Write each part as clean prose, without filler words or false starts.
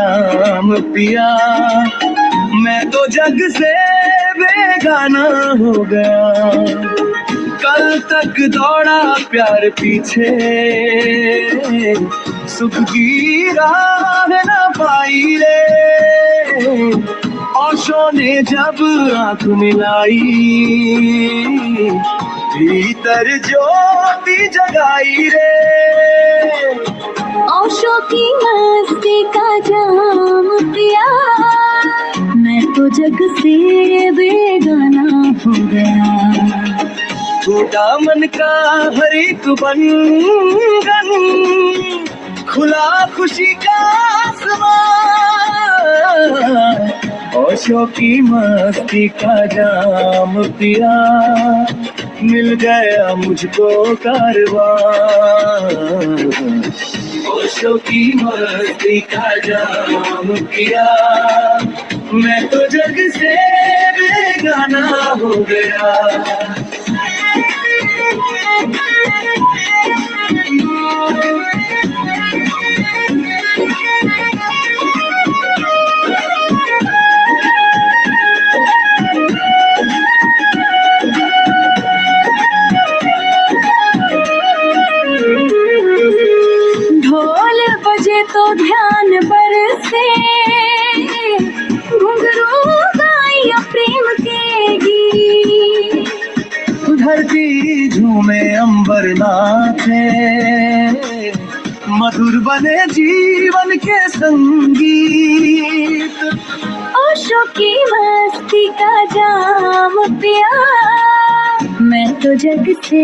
जाम पिया, मैं तो जग से बेगाना हो गया। कल तक दौड़ा प्यार पीछे, सुख की राह न पाई रे। ओशो ने जब आंख मिलाई, भीतर ज्योति जगाई रे। ओशो की मस्ती का जाम पिया, मैं तो जग से बेगाना हो गया। टूटा मन का हर एक बंधन, खुला खुशी का आसमान। ओशो की मस्ती का जाम पिया, मिल गया मुझको कारवां। ओशो की मस्ती का जाम पिया, मैं तो जग से बेगाना हो गया। ढोल बजे तो ध्यान बरसे, घुंघरू गाया प्रेम के गीत। धरती झूमे अंबर नाचे, मधुर बने जीवन के संगीत। ओशो की मस्ती का जाम पिया, मैं तो जग से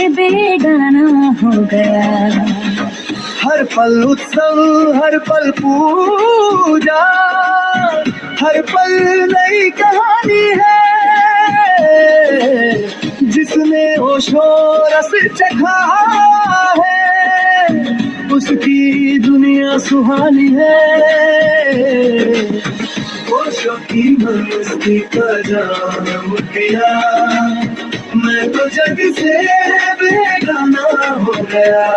बेगाना हो गया। हर पल उत्सव, हर पल पूजा, हर पल नई कहानी है। जिसने ओशो रस चखा है, उसकी दुनिया सुहानी है। ओशो की मस्ती का जाम पिया, मैं तो जग से बेगाना हो गया।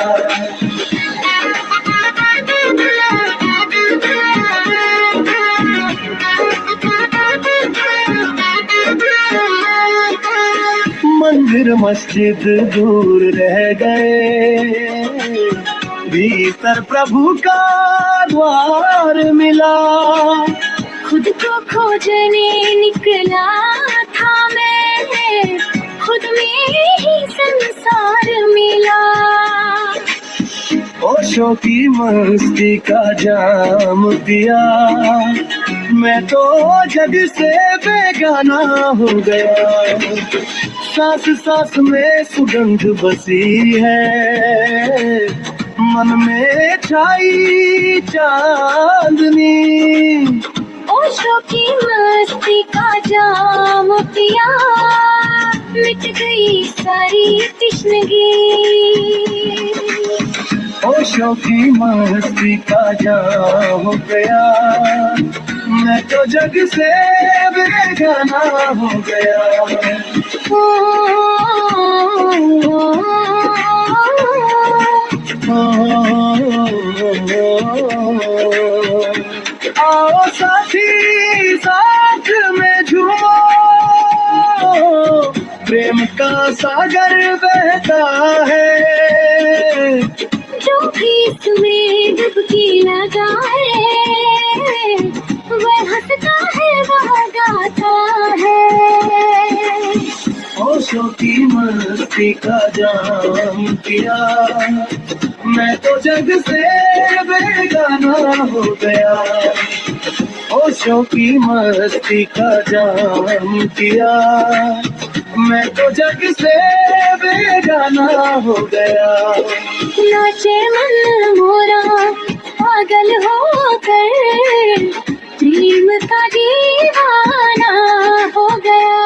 मंदिर मस्जिद दूर रह गए, भीतर प्रभु का द्वार मिला। खुद को खोजने निकला था मैं, खुद में ही संसार मिला। ओशो की मस्ती का जाम पिया, मैं तो जग से बेगाना हो गया। सांस सांस में सुगंध बसी है, मन में छाई चांदनी। ओशो की मस्ती का जाम पिया, मिट गई सारी तश्नगी। ओशो की मस्ती का जाम गया, मैं तो जग से बेगाना हो गया। आओ साथी साथ में झूमो, प्रेम का सागर बहता है। जो भी इसमें डुबकी लगाए, वह हंसता है वह गाता है। ओशो की मस्ती का जाम पिया, मैं तो जग से बेगाना हो गया। ओशो की मस्ती का जाम पिया, मैं तो जग से बेगाना हो गया। नाचे मन मोरा पागल होकर, प्रेम का दीवाना हो गया।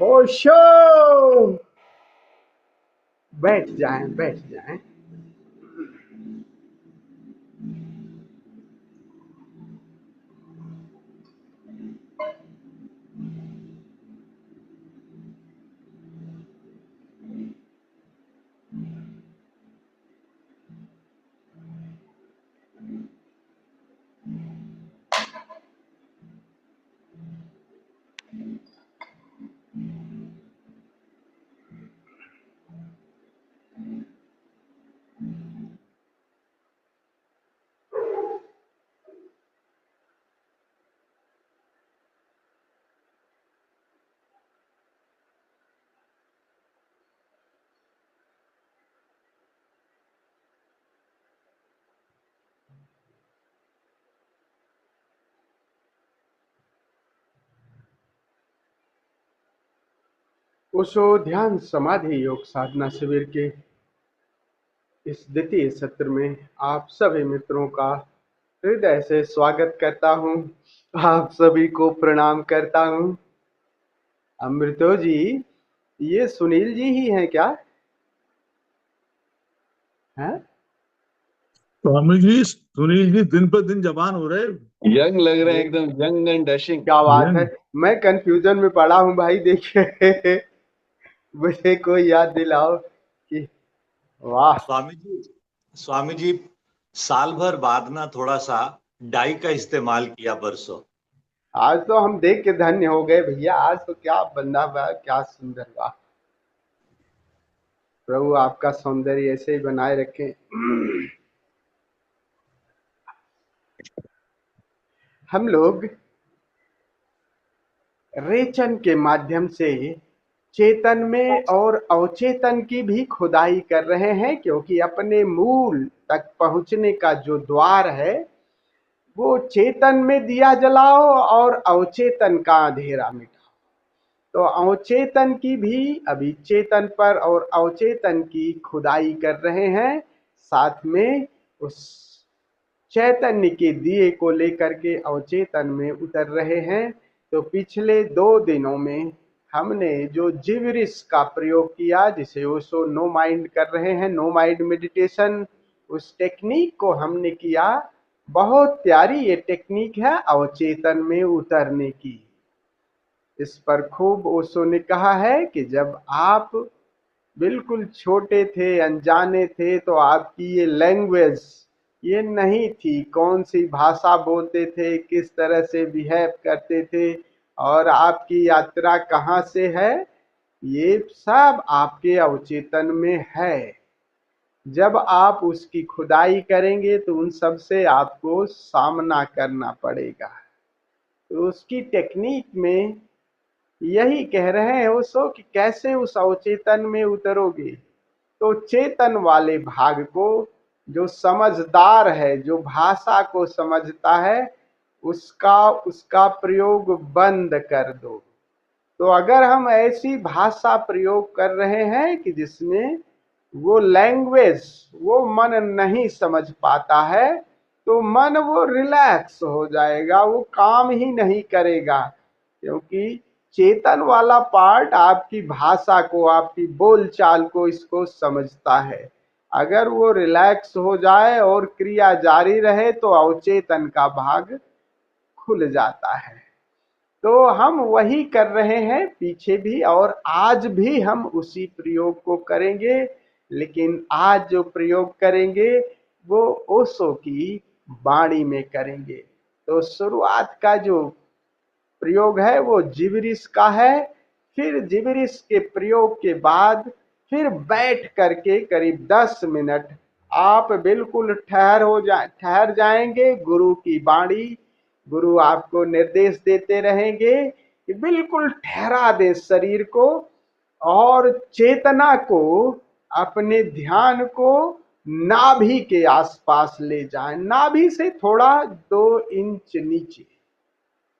ओशो, बैठ जाएं, बैठ जाएं। ओशो ध्यान समाधि योग साधना शिविर के इस द्वितीय सत्र में आप सभी मित्रों का हृदय से स्वागत करता हूं। आप सभी को प्रणाम करता हूं। अमृतो जी, ये सुनील जी ही हैं क्या? हैं? स्वामी जी, सुनील जी दिन पर दिन जवान हो रहे। यंग लग रहे हैं, एकदम यंग एंड डैशिंग। क्या बात है। यंग। मैं कंफ्यूजन में पड़ा हूं भाई। देखिए मुझे कोई याद दिलाओ कि वाह। स्वामी जी साल भर बाद ना थोड़ा सा डाई का इस्तेमाल किया परसों। आज तो हम देख के धन्य हो गए भैया। आज तो क्या बंदा हुआ, क्या सुंदर हुआ। प्रभु आपका सौंदर्य ऐसे ही बनाए रखें। हम लोग रेचन के माध्यम से चेतन में और अवचेतन की भी खुदाई कर रहे हैं, क्योंकि अपने मूल तक पहुंचने का जो द्वार है वो चेतन में दिया जलाओ और अवचेतन का अंधेरा मिटाओ। तो अवचेतन की भी अभी चेतन पर और अवचेतन की खुदाई कर रहे हैं, साथ में उस चैतन्य के दिए को लेकर के अवचेतन में उतर रहे हैं। तो पिछले 2 दिनों में हमने जो जिवरिस का प्रयोग किया, जिसे ओशो नो माइंड कर रहे हैं, नो माइंड मेडिटेशन, उस टेक्निक को हमने किया। बहुत प्यारी ये टेक्निक है अवचेतन में उतरने की। इस पर खूब ओशो ने कहा है कि जब आप बिल्कुल छोटे थे, अनजाने थे, तो आपकी ये लैंग्वेज ये नहीं थी, कौन सी भाषा बोलते थे, किस तरह से बिहेव करते थे और आपकी यात्रा कहाँ से है, ये सब आपके अवचेतन में है। जब आप उसकी खुदाई करेंगे तो उन सब से आपको सामना करना पड़ेगा। तो उसकी टेक्निक में यही कह रहे हैं ओशो कि कैसे उस अवचेतन में उतरोगे। तो चेतन वाले भाग को, जो समझदार है, जो भाषा को समझता है, उसका प्रयोग बंद कर दो। तो अगर हम ऐसी भाषा प्रयोग कर रहे हैं कि जिसमें वो लैंग्वेज वो मन नहीं समझ पाता है, तो मन वो रिलैक्स हो जाएगा, वो काम ही नहीं करेगा। क्योंकि चेतन वाला पार्ट आपकी भाषा को, आपकी बोलचाल को, इसको समझता है। अगर वो रिलैक्स हो जाए और क्रिया जारी रहे तो अवचेतन का भाग खुल जाता है। तो हम वही कर रहे हैं पीछे भी, और आज भी हम उसी प्रयोग को करेंगे। लेकिन आज जो प्रयोग करेंगे वो ओशो की वाणी में करेंगे। तो शुरुआत का जो प्रयोग है वो जिबरिस का है। फिर जिबरिस के प्रयोग के बाद फिर बैठ करके करीब 10 मिनट आप बिल्कुल ठहर जाएंगे। गुरु की वाणी, गुरु आपको निर्देश देते रहेंगे कि बिल्कुल ठहरा दे शरीर को और चेतना को, अपने ध्यान को नाभि के आसपास ले जाएं, नाभि से थोड़ा 2 इंच नीचे।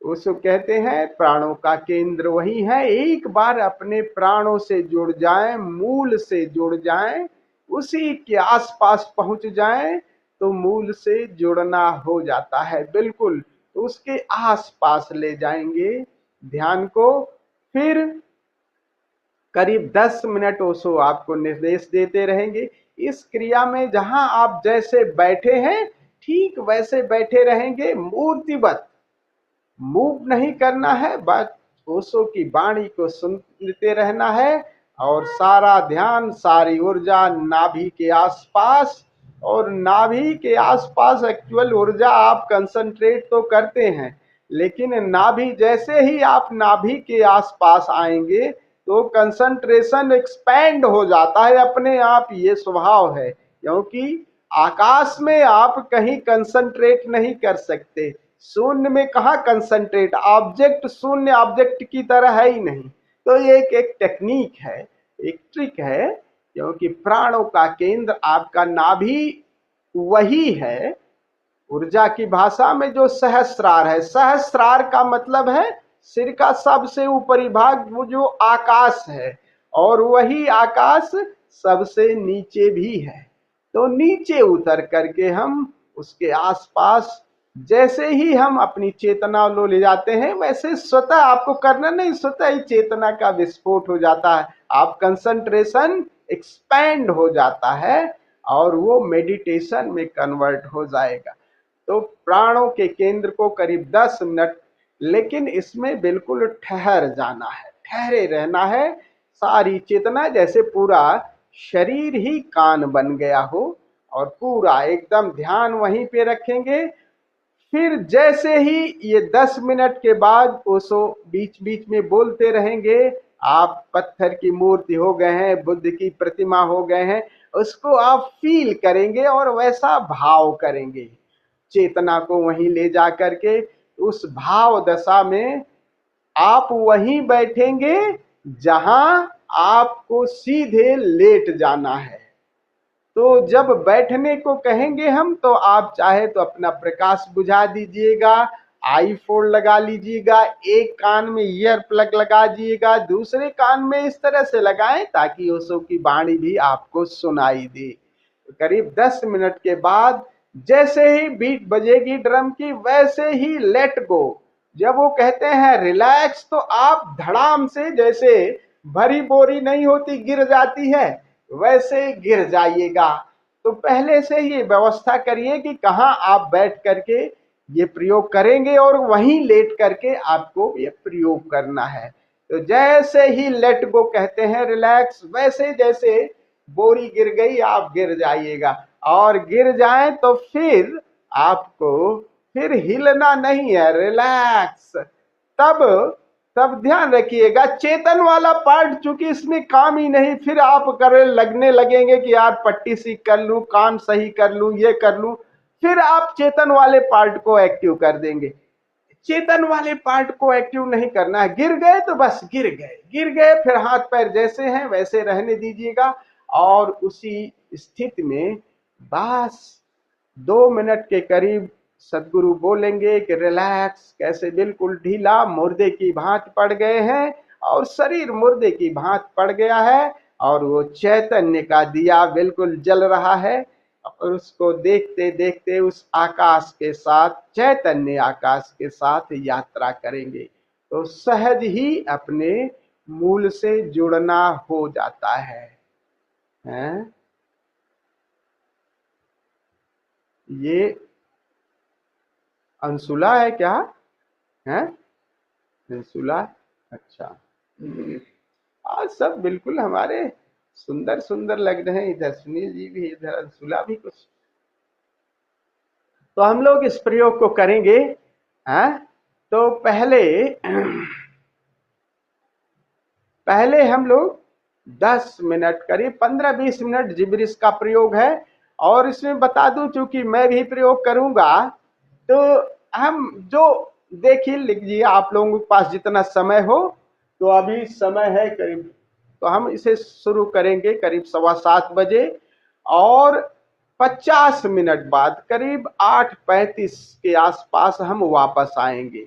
उसको कहते हैं प्राणों का केंद्र वही है। एक बार अपने प्राणों से जुड़ जाएं, मूल से जुड़ जाएं, उसी के आसपास पहुंच जाएं, तो मूल से जुड़ना हो जाता है बिल्कुल। तो उसके आसपास ले जाएंगे ध्यान को। फिर करीब 10 मिनट ओशो आपको निर्देश देते रहेंगे। इस क्रिया में जहां आप जैसे बैठे हैं ठीक वैसे बैठे रहेंगे, मूर्तिवत मूव नहीं करना है, बस ओशो की वाणी को सुनते रहना है और सारा ध्यान, सारी ऊर्जा नाभि के आसपास। और नाभि के आसपास एक्चुअल ऊर्जा आप कंसंट्रेट तो करते हैं, लेकिन नाभि जैसे ही आप नाभि के आसपास आएंगे तो कंसंट्रेशन एक्सपैंड हो जाता है अपने आप। ये स्वभाव है, क्योंकि आकाश में आप कहीं कंसंट्रेट नहीं कर सकते। शून्य में कहाँ कंसंट्रेट, ऑब्जेक्ट शून्य ऑब्जेक्ट की तरह है ही नहीं। तो ये एक टेक्निक है, एक ट्रिक है, क्योंकि प्राणों का केंद्र आपका नाभि वही है। ऊर्जा की भाषा में जो सहस्रार है, सहस्रार का मतलब है सिर का सबसे ऊपरी भाग, वो जो आकाश है। और वही आकाश सबसे नीचे भी है। तो नीचे उतर करके हम उसके आसपास जैसे ही हम अपनी चेतना लो ले जाते हैं, वैसे स्वतः आपको करना नहीं, स्वतः ही चेतना का विस्फोट हो जाता है। आप कंसंट्रेशन एक्सपैंड हो जाता है और वो मेडिटेशन में कन्वर्ट हो जाएगा। तो प्राणों के केंद्र को करीब 10 मिनट, लेकिन इसमें बिल्कुल ठहर जाना है, ठहरे रहना है। सारी चेतना जैसे पूरा शरीर ही कान बन गया हो और पूरा एकदम ध्यान वहीं पे रखेंगे। फिर जैसे ही ये 10 मिनट के बाद ओशो बीच बीच में बोलते रहेंगे, आप पत्थर की मूर्ति हो गए हैं, बुद्ध की प्रतिमा हो गए हैं, उसको आप फील करेंगे और वैसा भाव करेंगे। चेतना को वहीं ले जा करके उस भाव दशा में आप वहीं बैठेंगे जहां आपको सीधे लेट जाना है। तो जब बैठने को कहेंगे हम, तो आप चाहे तो अपना प्रकाश बुझा दीजिएगा, आईफोन लगा लीजिएगा, एक कान में ईयर प्लग लगा दीजिएगा, दूसरे कान में इस तरह से लगाएं ताकि ओशो की वाणी भी आपको सुनाई दे। करीब 10 मिनट के बाद जैसे ही बीट बजेगी ड्रम की, वैसे ही लेट गो। जब वो कहते हैं रिलैक्स, तो आप धड़ाम से, जैसे भरी बोरी नहीं होती गिर जाती है, वैसे गिर जाइएगा। तो पहले से ही व्यवस्था करिए कि कहाँ आप बैठ करके ये प्रयोग करेंगे और वहीं लेट करके आपको ये प्रयोग करना है। तो जैसे ही लेट गो कहते हैं रिलैक्स, वैसे जैसे बोरी गिर गई आप गिर जाइएगा। और गिर जाए तो फिर आपको फिर हिलना नहीं है, रिलैक्स। तब ध्यान रखिएगा, चेतन वाला पार्ट चूंकि इसमें काम ही नहीं, फिर आप लगने लगेंगे कि यार पट्टी सी कर लूं, कान सही कर लूं, ये कर लूं, फिर आप चेतन वाले पार्ट को एक्टिव कर देंगे। चेतन वाले पार्ट को एक्टिव नहीं करना है। गिर गए तो बस गिर गए, फिर हाथ पैर जैसे हैं वैसे रहने दीजिएगा और उसी स्थिति में बस 2 मिनट के करीब सदगुरु बोलेंगे कि रिलैक्स, कैसे बिल्कुल ढीला मुर्दे की भांति पड़ गए हैं और शरीर मुर्दे की भांति पड़ गया है और वो चैतन्य का दिया बिल्कुल जल रहा है और उसको देखते देखते उस आकाश के साथ, चैतन्य आकाश के साथ यात्रा करेंगे। तो सहज ही अपने मूल से जुड़ना हो जाता है, हैं? ये अंशुला है क्या है? अंशुला, अच्छा। आज सब बिल्कुल हमारे सुंदर सुंदर लग रहे हैं। इधर सुनील जी भी, इधर अंशुला भी कुछ। तो हम लोग इस प्रयोग को करेंगे। तो पहले हम लोग 10 मिनट, करीब 15-20 मिनट जिब्रिश का प्रयोग है। और इसमें बता दूं, चूंकि मैं भी प्रयोग करूंगा, तो हम जो देखिए लीजिए, आप लोगों के पास जितना समय हो, तो अभी समय है करीब, तो हम इसे शुरू करेंगे करीब 7:15 बजे और 50 मिनट बाद करीब 8:35 के आसपास हम वापस आएंगे।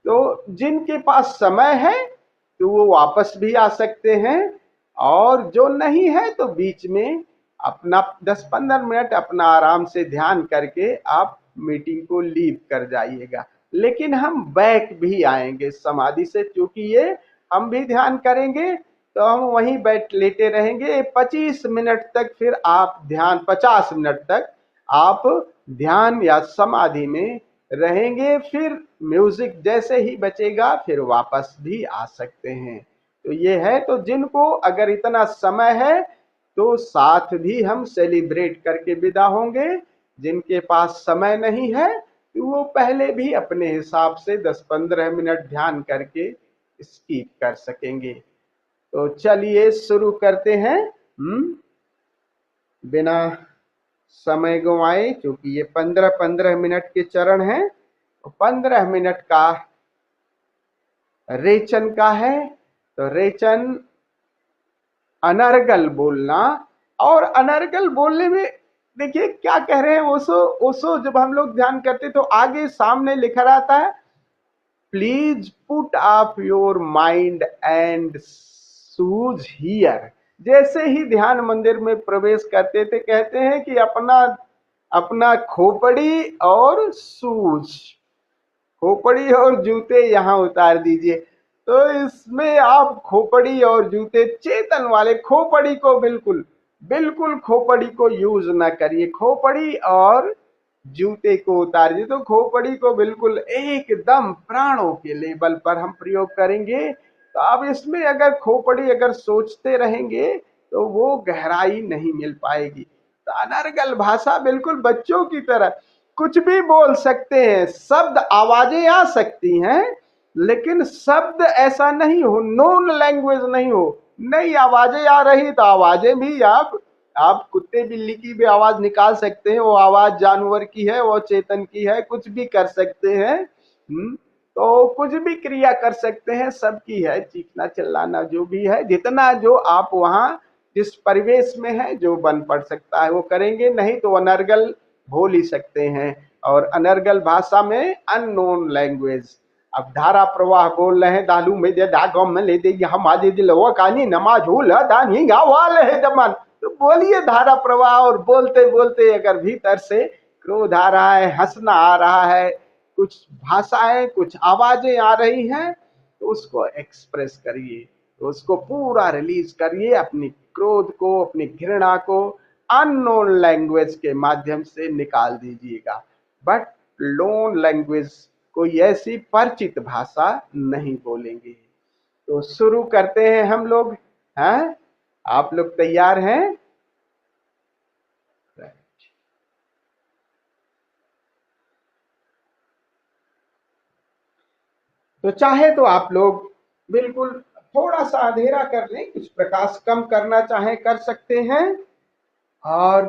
तो जिनके पास समय है तो वो वापस भी आ सकते हैं और जो नहीं है तो बीच में अपना 10-15 मिनट अपना आराम से ध्यान करके आप मीटिंग को लीव कर जाइएगा। लेकिन हम बैक भी आएंगे समाधि से, क्योंकि ये हम भी ध्यान करेंगे तो हम वहीं बैठ लेटे रहेंगे 25 मिनट तक। फिर आप ध्यान 50 मिनट तक आप ध्यान या समाधि में रहेंगे। फिर म्यूजिक जैसे ही बचेगा फिर वापस भी आ सकते हैं। तो ये है, तो जिनको अगर इतना समय है तो साथ भी हम सेलिब्रेट करके विदा होंगे। जिनके पास समय नहीं है तो वो पहले भी अपने हिसाब से 10-15 मिनट ध्यान करके स्कीप कर सकेंगे। तो चलिए शुरू करते हैं बिना समय गंवाए, क्योंकि ये 15-15 मिनट के चरण हैं। तो 15 मिनट का रेचन का है। तो रेचन अनर्गल बोलना, और अनर्गल बोलने में देखिए क्या कह रहे हैं ओशो जब हम लोग ध्यान करते तो आगे सामने लिखा रहता है, please put off your mind and shoes here. जैसे ही ध्यान मंदिर में प्रवेश करते थे कहते हैं कि अपना खोपड़ी और शूज, खोपड़ी और जूते यहाँ उतार दीजिए। तो इसमें आप खोपड़ी और जूते चेतन वाले, खोपड़ी को बिल्कुल खोपड़ी को यूज ना करिए, खोपड़ी और जूते को उतार दीजिए। तो खोपड़ी को बिल्कुल एकदम प्राणों के लेवल पर हम प्रयोग करेंगे। तो अब इसमें अगर खोपड़ी अगर सोचते रहेंगे तो वो गहराई नहीं मिल पाएगी। तो अनर्गल भाषा बिल्कुल बच्चों की तरह कुछ भी बोल सकते हैं, शब्द आवाजें आ सकती हैं, लेकिन शब्द ऐसा नहीं हो, नॉन लैंग्वेज नहीं हो। नई आवाजें आ रही तो आवाजें भी आप कुत्ते बिल्ली की भी आवाज निकाल सकते हैं, वो आवाज जानवर की है, वो चेतन की है, कुछ भी कर सकते हैं। तो कुछ भी क्रिया कर सकते हैं, सबकी है, चीखना चिल्लाना जो भी है, जितना जो आप वहां जिस परिवेश में है जो बन पड़ सकता है वो करेंगे, नहीं तो अनर्गल बोल ही सकते हैं। और अनर्गल भाषा में अननोन लैंग्वेज। अब धारा प्रवाह बोल रहे हैं, दालू में दे दागम में ले देगी हम आज दिल वो कानी नमाज हो लानी गावाल है दमन। तो बोलिए धारा प्रवाह, और बोलते बोलते अगर भीतर से क्रोध आ रहा है, हंसना आ रहा है, कुछ भाषाएं कुछ आवाजें आ रही हैं, तो उसको एक्सप्रेस करिए, तो उसको पूरा रिलीज करिए, अपनी क्रोध को, अपनी घृणा को अननोन लैंग्वेज के माध्यम से निकाल दीजिएगा। बट लोन लैंग्वेज कोई ऐसी परिचित भाषा नहीं बोलेंगे। तो शुरू करते हैं हम लोग, हैं? आप लोग तैयार हैं? तो चाहे तो आप लोग बिल्कुल थोड़ा सा अंधेरा कर लें, कुछ प्रकाश कम करना चाहे कर सकते हैं, और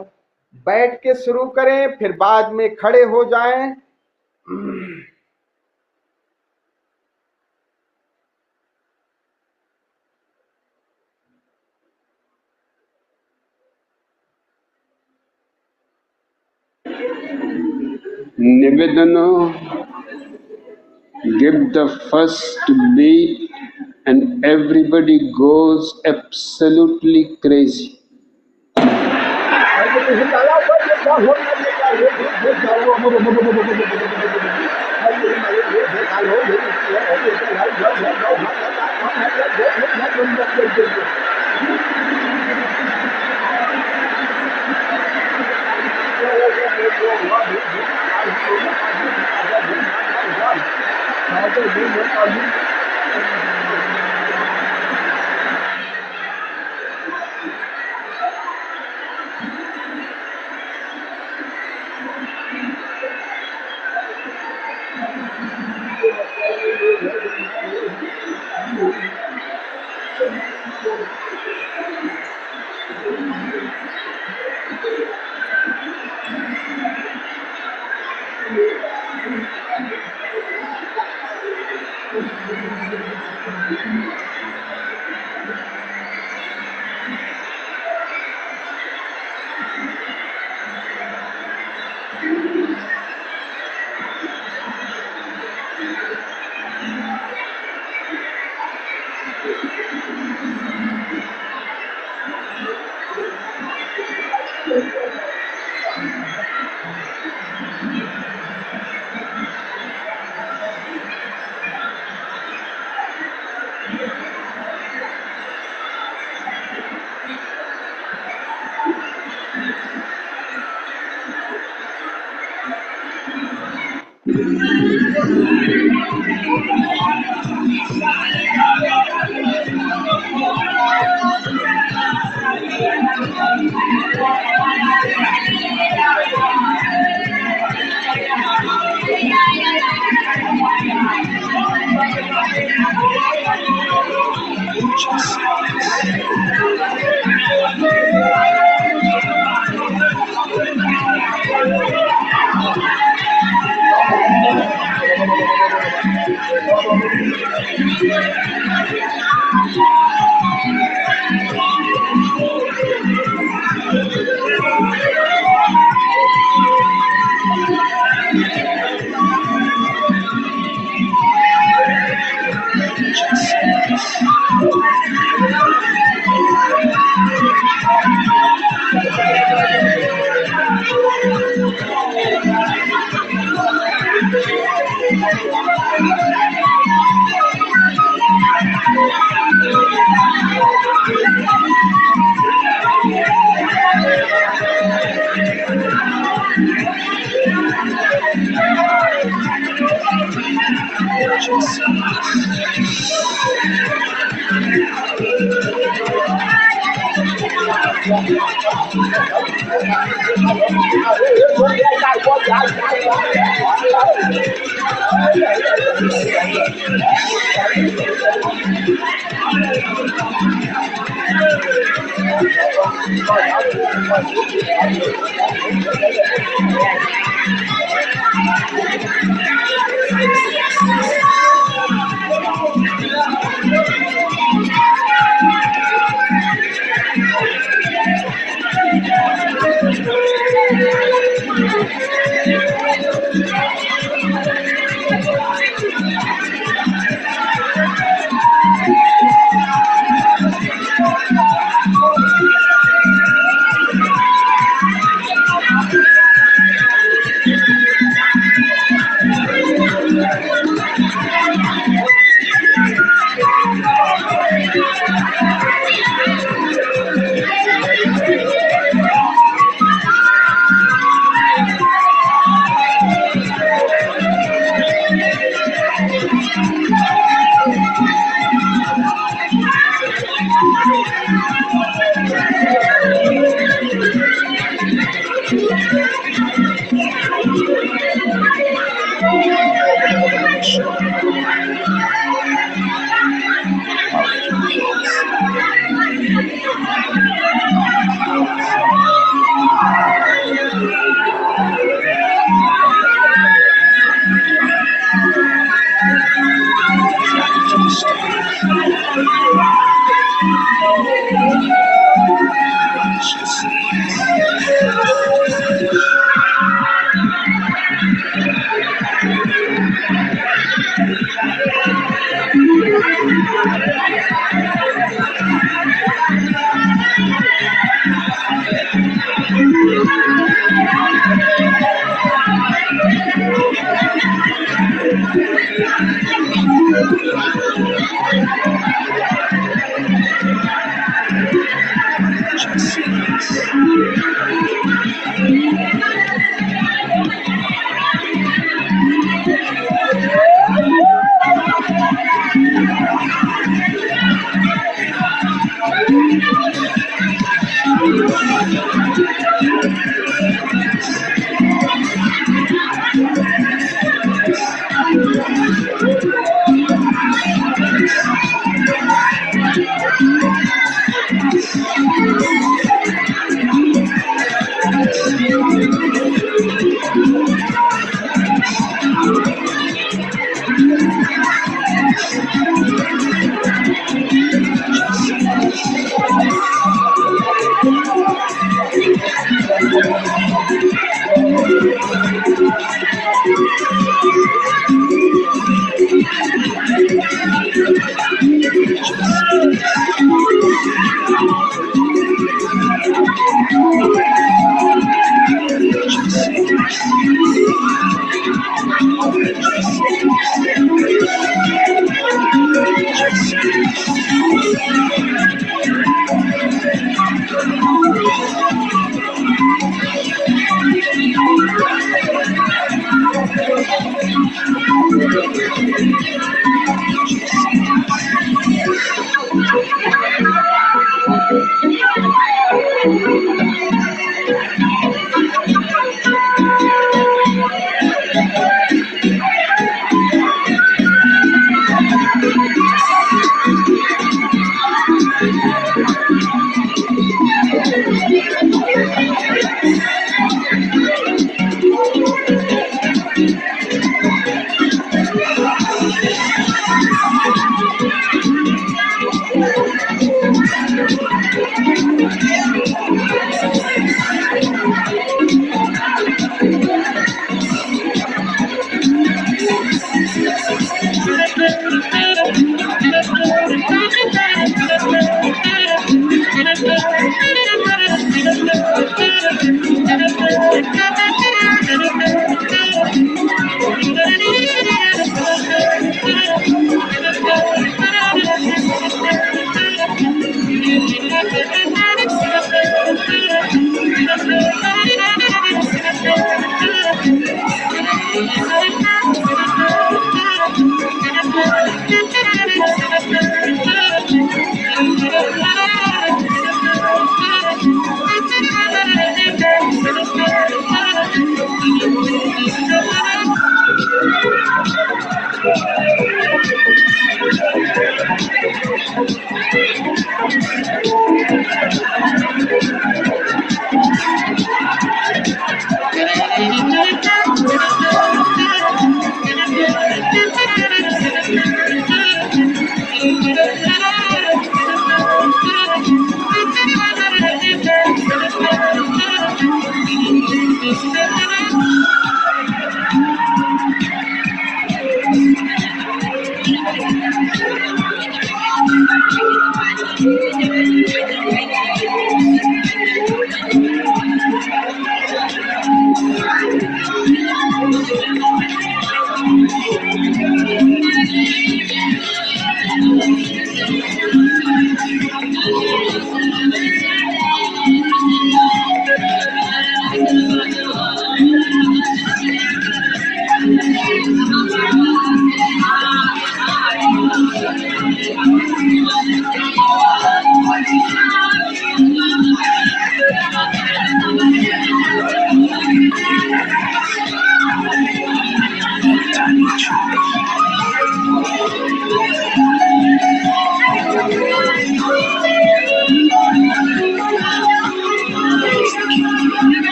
बैठ के शुरू करें, फिर बाद में खड़े हो जाएं। Nivedana, give the first beat and everybody goes absolutely crazy.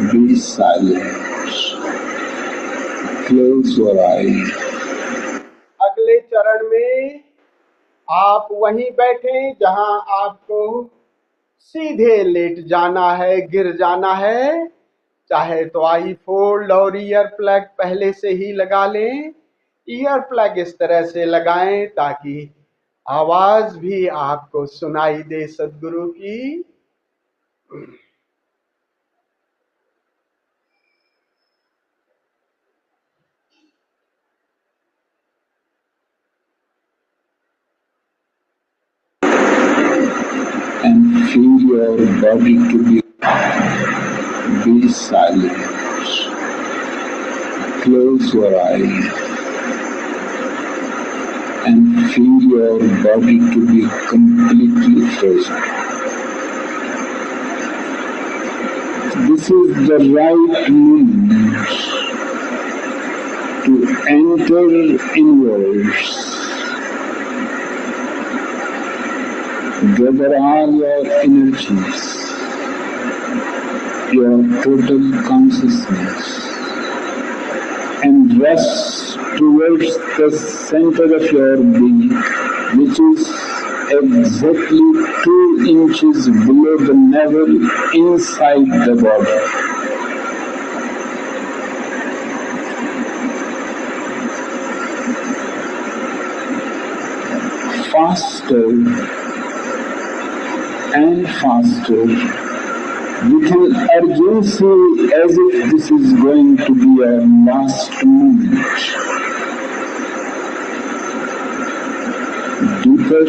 Be silent. Close your eyes. अगले चरण में आप वहीं बैठें जहां आपको सीधे लेट जाना है, गिर जाना है। चाहे तो आई फोल्ड और ईयर प्लग पहले से ही लगा लें। ईयर प्लग इस तरह से लगाएं ताकि आवाज भी आपको सुनाई दे सद्गुरु की। And feel your body to be silent. Close your eyes and feel your body to be completely present. This is the right moment to enter inwards. Gather all your energies, your total consciousness, and rush towards the center of your being, which is exactly 2 inches below the navel inside the body. Faster and faster, with an urgency as if this is going to be our last moment. Deeper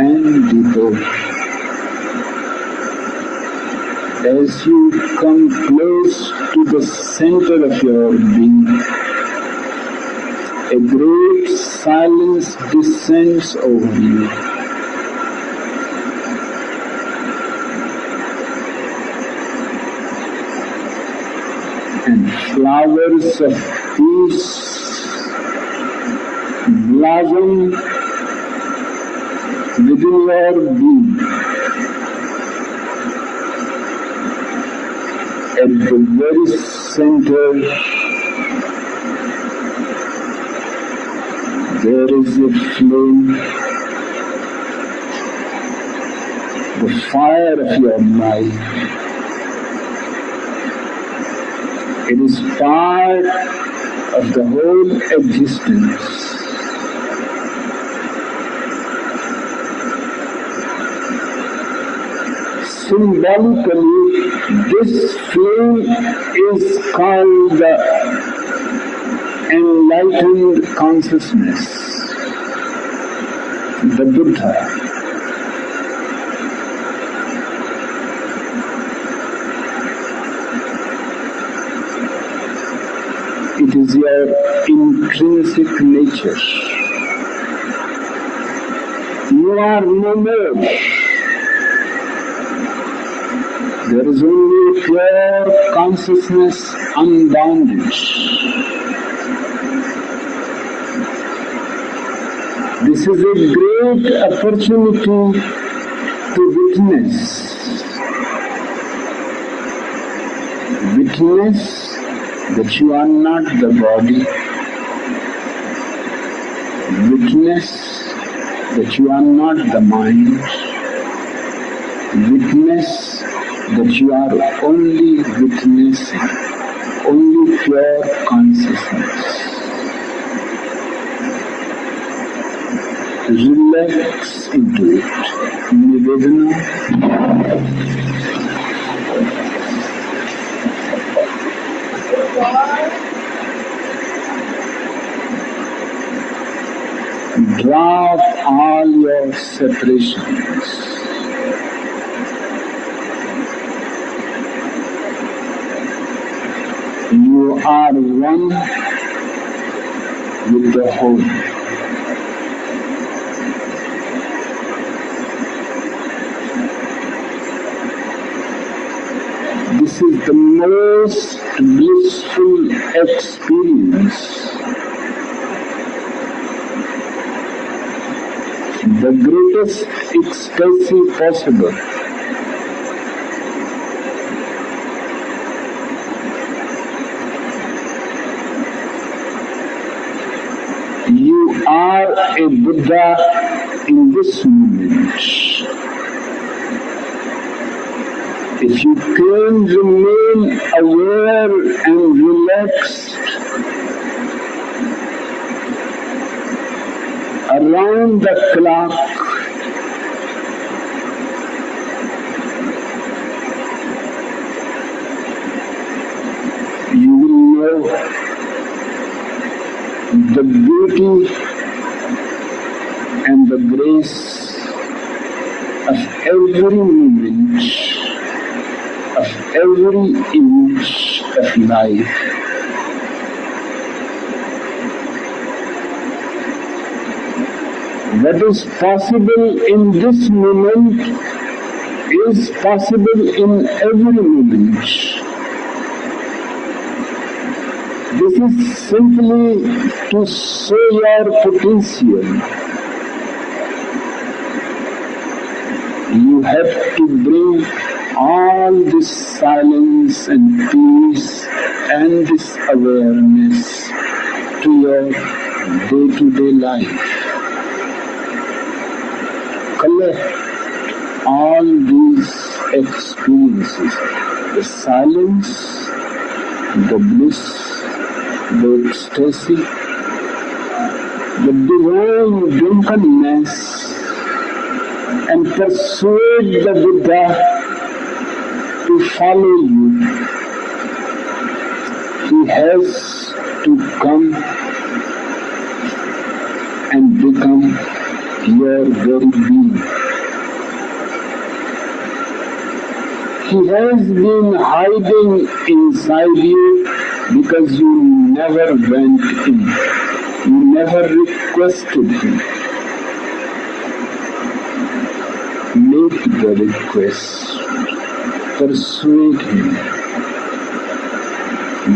and deeper. As you come close to the center of your being, a great silence descends over you. And flowers of peace blossom within your being. At the very center, there is a flame, the fire of your mind. It is part of the whole existence. symbolically, this flame is called the enlightened consciousness, the Buddha. It is your intrinsic nature. You are no more. There is only pure consciousness, unbounded. This is a great opportunity to witness that you are not the body. Witness that you are not the mind. Witness that you are only witnessing, only pure consciousness. Relax into it. Nivedana. Drop all your separations. You are one with the whole. This is the most blissful experience. The greatest ecstasy possible. You are a Buddha in this moment. If you can remain aware and relaxed around the clock, you will know the beauty and the grace of every moment, of every inch of life. What is possible in this moment is possible in every moment. This is simply to show your potential. You have to bring all this silence and peace and this awareness to your day-to-day life. Collect all these experiences, the silence, the bliss, the ecstasy, the divine drunkenness, and persuade the Buddha to follow you. He has to come and become your very being. He has been hiding inside you because you never went in. You never requested him. Make the request. Persuade him.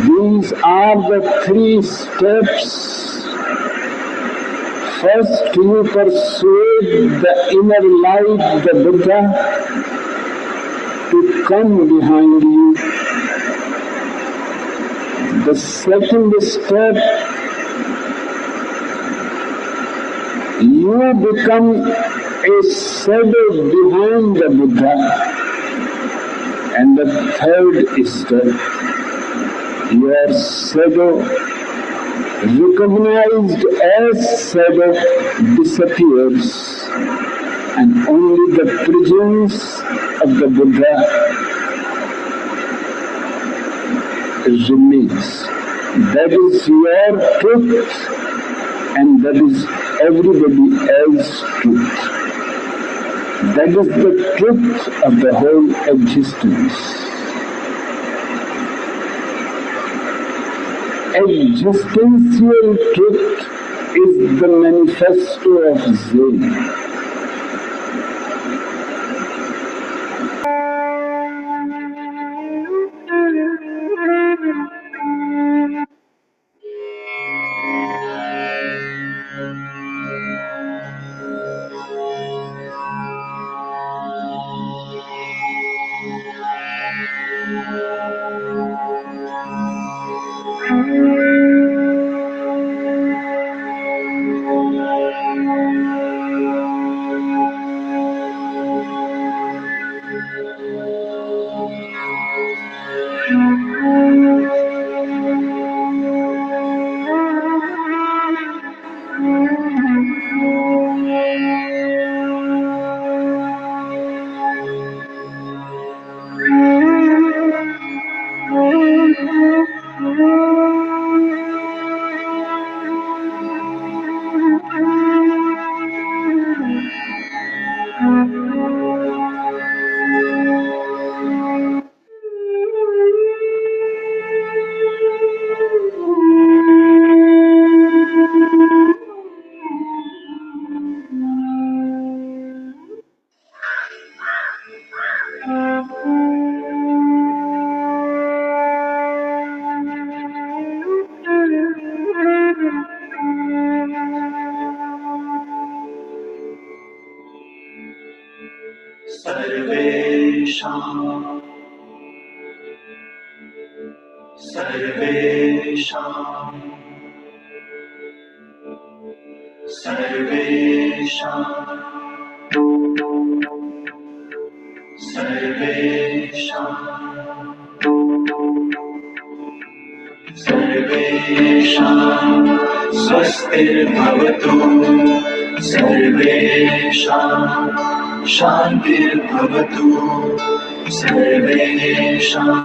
These are the 3 steps. First, you persuade the inner light, the Buddha, to come behind you. The second step, you become a shadow behind the Buddha. And the third step, your shadow, recognized as shadow, disappears, and only the presence of the Buddha remains. That is your truth, and that is everybody else's truth. That is the truth of the whole existence. Existential truth is the manifesto of Zen. स्वस्तिर्भवतु सर्वेषां शान्तिर्भवतु सर्वेषां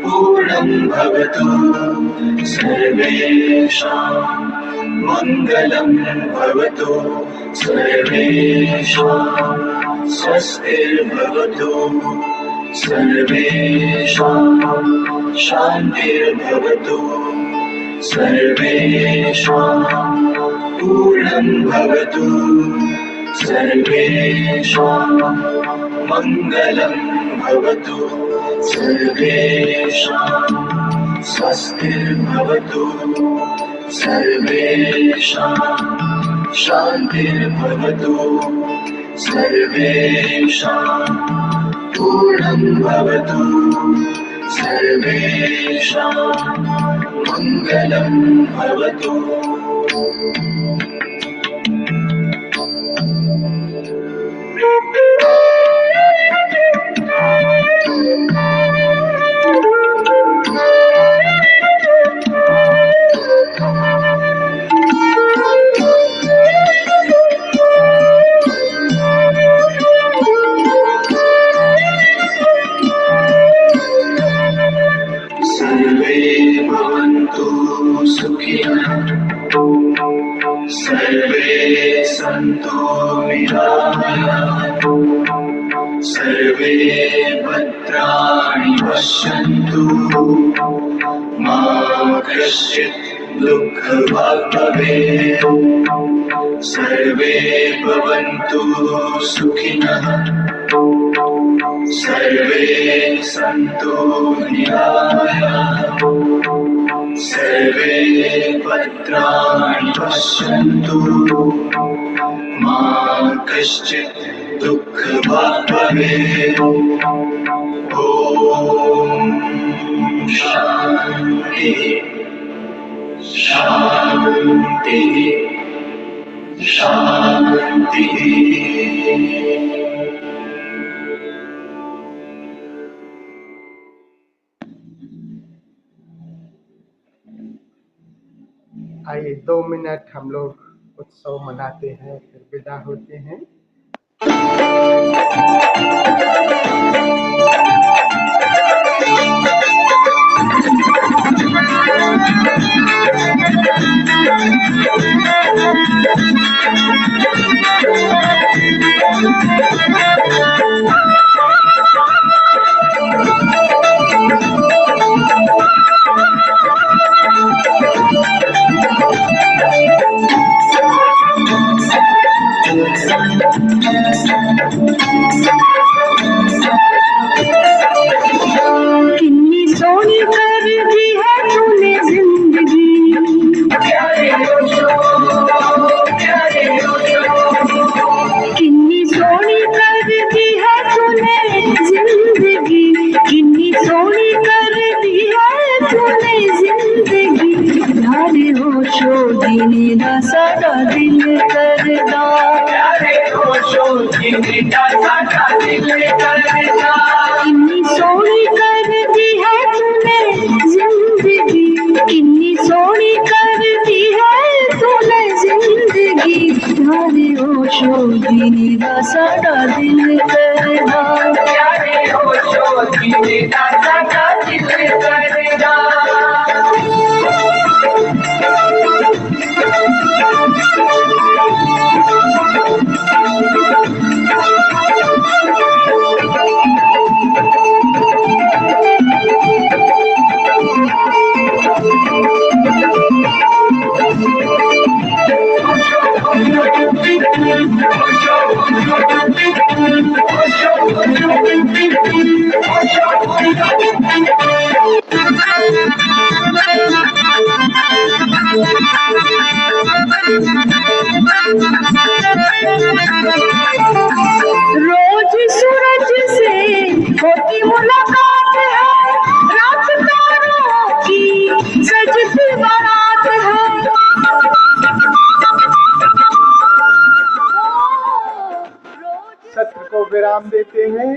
पूर्णं भवतु सर्वेषां मङ्गलं भवतु सर्वेषां स्वस्तिर्भवतु सर्वेषां शान्तिर्भवतु सर्वेषां पूर्णं भवतु सर्वेषां मङ्गलं भवतु सर्वेषां स्वस्तिर्भवतु सर्वेषां शान्तिर्भवतु सर्वेषां पूर्णं भवतु सर्वेषां मङ्गलं भवतु। सर्वे भवन्तु सुखिनः सर्वे सन्तु निरामयाः सर्वे भद्राणि पश्यन्तु मा कश्चित् दुःखभाग् भवेत् सर्वे भवन्तु सुखिनः सर्वे सन्तु निरामयाः सर्वे भद्राणि पश्यन्तु मा कश्चित् दुःखभाग् भवेत्। ॐ शान्तिः शान्तिः शान्तिः। आइए 2 मिनट हम लोग उत्सव मनाते हैं, फिर विदा होते हैं। कितनी सोनी कर दी है तूने जिंदगी, कितनी सोनी कर दी है तूने जिंदगी, कितनी सोनी कर दी है तूने जिंदगी। यारे होशो दीने दा साडा दिल करदा, कितनी सोनी कर दी है तूने जिंदगी, कितनी सोनी कर दी है तूने जिंदगी। यारे होशो दीने दा साडा दिल करदा, यारे होशो दीने दा साडा दिल करदा। रोज सूरज से होती मुलाकात है, रात तारों की सजती बारात है। सत्र को विराम देते हैं।